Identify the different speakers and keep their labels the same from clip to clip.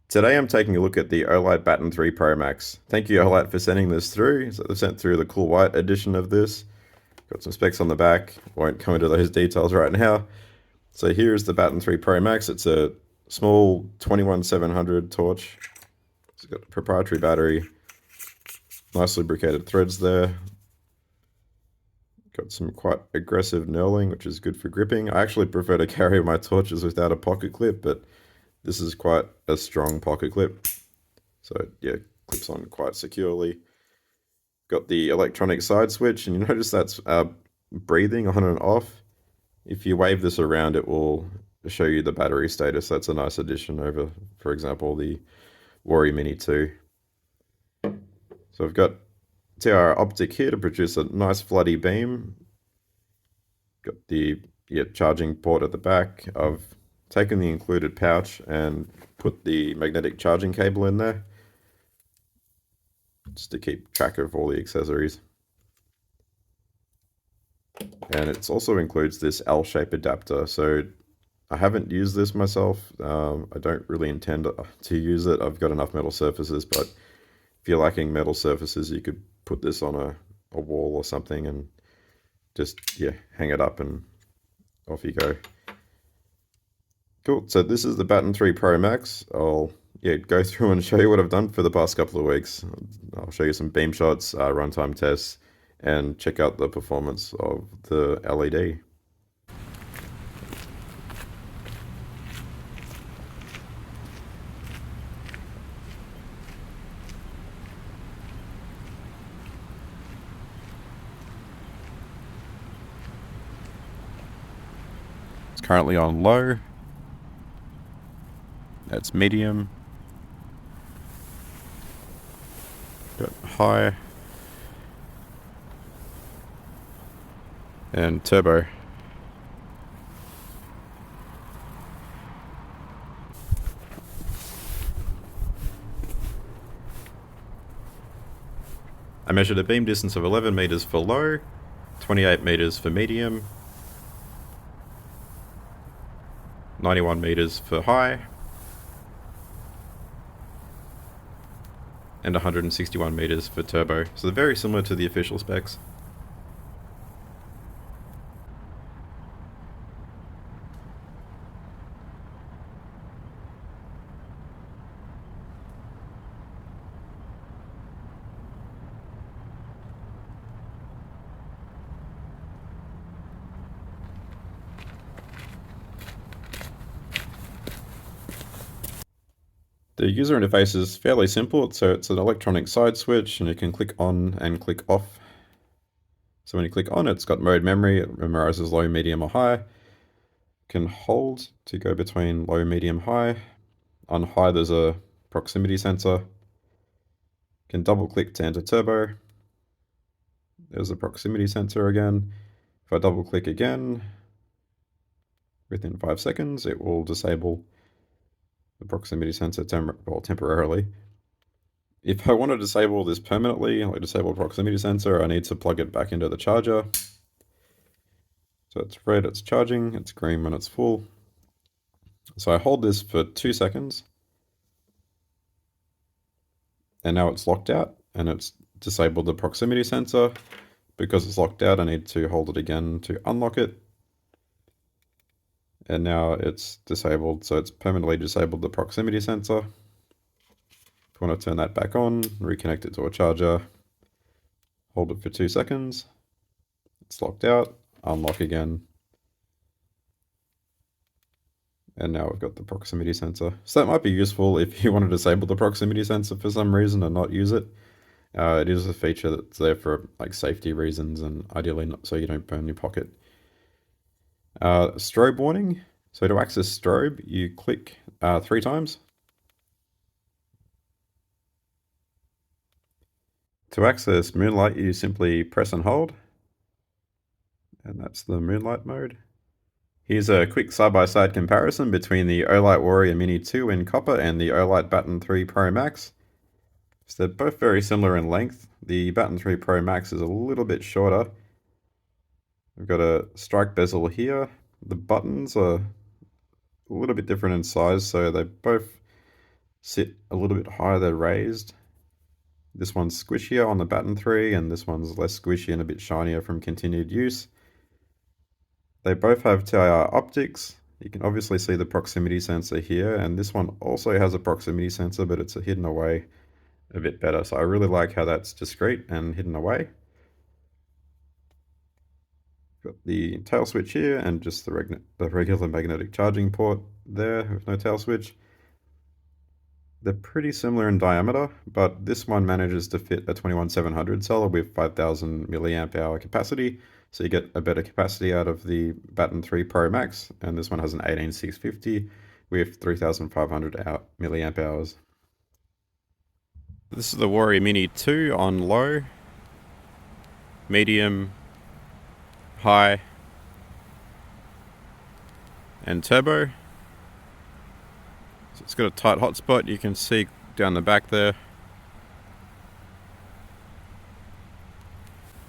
Speaker 1: Today I'm taking a look at the Olight Baton 3 Pro Max. Thank you Olight for sending this through. So they've sent through the cool white edition of this. Got some specs on the back. Won't come into those details right now. So here's the Baton 3 Pro Max. It's a small 21700 torch. It's got a proprietary battery. Nice lubricated threads there. Got some quite aggressive knurling, which is good for gripping. I actually prefer to carry my torches without a pocket clip, but this is quite a strong pocket clip. So yeah, clips on quite securely. Got the electronic side switch, and you notice that's breathing on and off. If you wave this around, it will show you the battery status. That's a nice addition over, for example, the Warrior Mini 2. So I've got TR optic here to produce a nice floody beam. Got the charging port at the back. I've taken the included pouch and put the magnetic charging cable in there, just to keep track of all the accessories. And it also includes this L-shape adapter. So I haven't used this myself. I don't really intend to use it. I've got enough metal surfaces, but if you're lacking metal surfaces, you could put this on a wall or something and just, hang it up and off you go. Cool. So this is the Baton 3 Pro Max. I'll go through and show you what I've done for the past couple of weeks. I'll show you some beam shots, runtime tests, and check out the performance of the LED. It's currently on low. That's medium. Got high. And turbo. I measured a beam distance of 11 meters for low, 28 meters for medium, 91 meters for high, and 161 meters for turbo. So they're very similar to the official specs. The user interface is fairly simple, so it's an electronic side switch and you can click on and click off. So when you click on, it's got mode memory, it memorizes low, medium, or high. You can hold to go between low, medium, high. On high, there's a proximity sensor. You can double click to enter turbo. There's a proximity sensor again. If I double click again, within 5 seconds, it will disable the proximity sensor temporarily. If I want to disable this permanently, like disable proximity sensor, I need to plug it back into the charger. So it's red, it's charging, it's green when it's full. So I hold this for 2 seconds. And now it's locked out and it's disabled the proximity sensor. Because it's locked out, I need to hold it again to unlock it. And now it's disabled, so it's permanently disabled the proximity sensor. If you want to turn that back on, reconnect it to a charger, hold it for 2 seconds, it's locked out, unlock again, and now we've got the proximity sensor. So that might be useful if you want to disable the proximity sensor for some reason and not use it. It is a feature that's there for like safety reasons and ideally not so you don't burn your pocket. Strobe warning. So to access strobe, you click 3 times. To access moonlight, you simply press and hold. And that's the moonlight mode. Here's a quick side-by-side comparison between the Olight Warrior Mini 2 in copper and the Olight Baton 3 Pro Max. So they're both very similar in length. The Baton 3 Pro Max is a little bit shorter. We've got a strike bezel here. The buttons are a little bit different in size, so they both sit a little bit higher, they're raised. This one's squishier on the Baton 3, and this one's less squishy and a bit shinier from continued use. They both have TIR optics. You can obviously see the proximity sensor here, and this one also has a proximity sensor, but it's hidden away a bit better. So I really like how that's discrete and hidden away. Got the tail switch here and just the regular magnetic charging port there with no tail switch. They're pretty similar in diameter, but this one manages to fit a 21700 cell with 5000 milliamp hour capacity. So you get a better capacity out of the Baton 3 Pro Max, and this one has an 18650 with 3500 milliamp hours. This is the Warrior Mini 2 on low, medium, high, and turbo. So it's got a tight hotspot, you can see down the back there.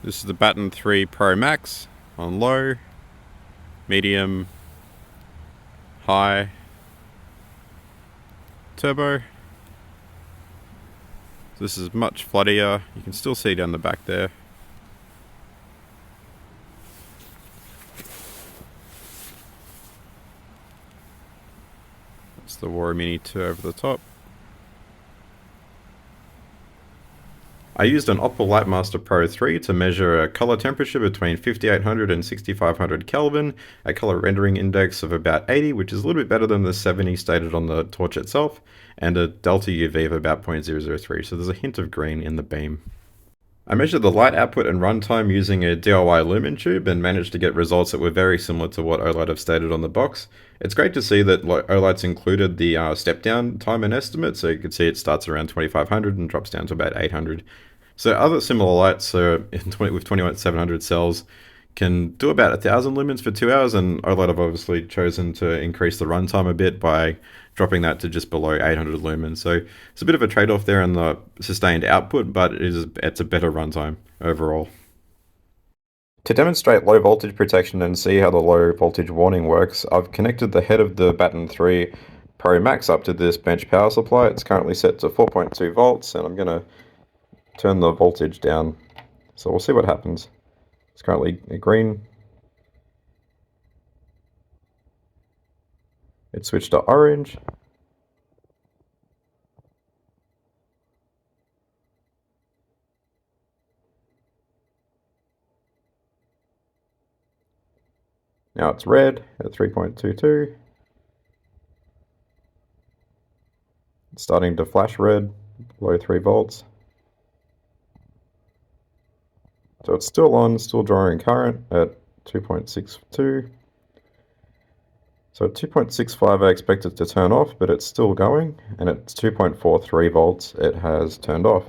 Speaker 1: This is the Baton 3 Pro Max on low, medium, high, turbo. This is much floodier, you can still see down the back there. That's the Warrior Mini 2 over the top. I used an Opal Lightmaster Pro 3 to measure a color temperature between 5800 and 6500 Kelvin, a color rendering index of about 80, which is a little bit better than the 70 stated on the torch itself, and a delta UV of about 0.003, so there's a hint of green in the beam. I measured the light output and runtime using a DIY lumen tube and managed to get results that were very similar to what Olight have stated on the box. It's great to see that Olight's included the step down time and estimate, so you can see it starts around 2500 and drops down to about 800. So other similar lights with 21700 cells can do about 1000 lumens for 2 hours, and Olight have obviously chosen to increase the runtime a bit by dropping that to just below 800 lumens. So it's a bit of a trade-off there in the sustained output, but it's a better runtime overall. To demonstrate low voltage protection and see how the low voltage warning works, I've connected the head of the Baton 3 Pro Max up to this bench power supply. It's currently set to 4.2 volts, and I'm going to turn the voltage down. So we'll see what happens. It's currently green. It switched to orange. Now it's red at 3.22. It's starting to flash red below 3 volts. So it's still on, still drawing current at 2.62. So at 2.65 I expect it to turn off, but it's still going, and at 2.43 volts it has turned off.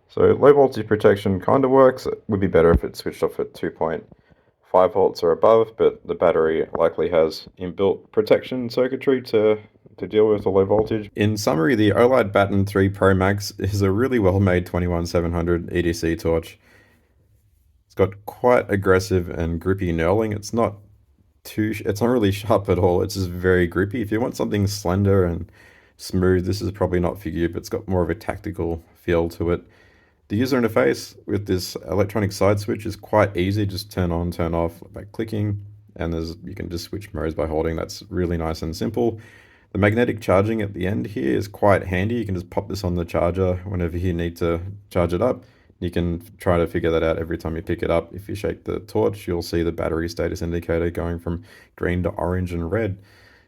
Speaker 1: So low voltage protection kind of works. It would be better if it switched off at 2.5 volts or above, but the battery likely has inbuilt protection circuitry to deal with the low voltage. In summary, the Olight Baton 3 Pro Max is a really well made 21700 EDC torch. It's got quite aggressive and grippy knurling. It's not really sharp at all. It's just very grippy. If you want something slender and smooth, this is probably not for you, but it's got more of a tactical feel to it. The user interface with this electronic side switch is quite easy. Just turn on, turn off by clicking, and you can just switch modes by holding. That's really nice and simple. The magnetic charging at the end here is quite handy. You can just pop this on the charger whenever you need to charge it up. You can try to figure that out every time you pick it up. If you shake the torch, you'll see the battery status indicator going from green to orange and red,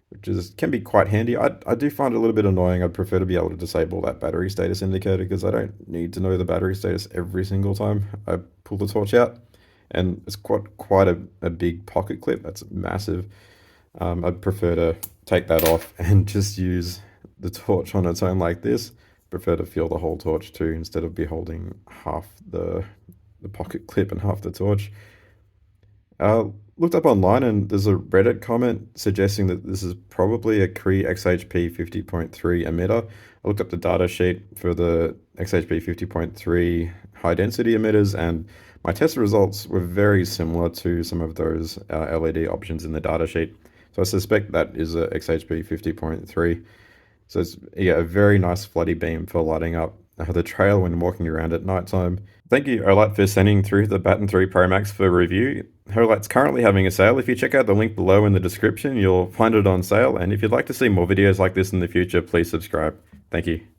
Speaker 1: which can be quite handy. I do find it a little bit annoying. I'd prefer to be able to disable that battery status indicator because I don't need to know the battery status every single time I pull the torch out. And it's quite a big pocket clip. That's massive. I'd prefer to take that off and just use the torch on its own like this. Prefer to feel the whole torch too, instead of be holding half the pocket clip and half the torch. Looked up online and there's a Reddit comment suggesting that this is probably a Cree XHP 50.3 emitter. I looked up the data sheet for the XHP 50.3 high density emitters, and my test results were very similar to some of those LED options in the data sheet. So I suspect that is a XHP 50.3. So it's, yeah, a very nice floody beam for lighting up the trail when walking around at nighttime. Thank you, Olight, for sending through the Baton 3 Pro Max for review. Olight's currently having a sale. If you check out the link below in the description, you'll find it on sale. And if you'd like to see more videos like this in the future, please subscribe. Thank you.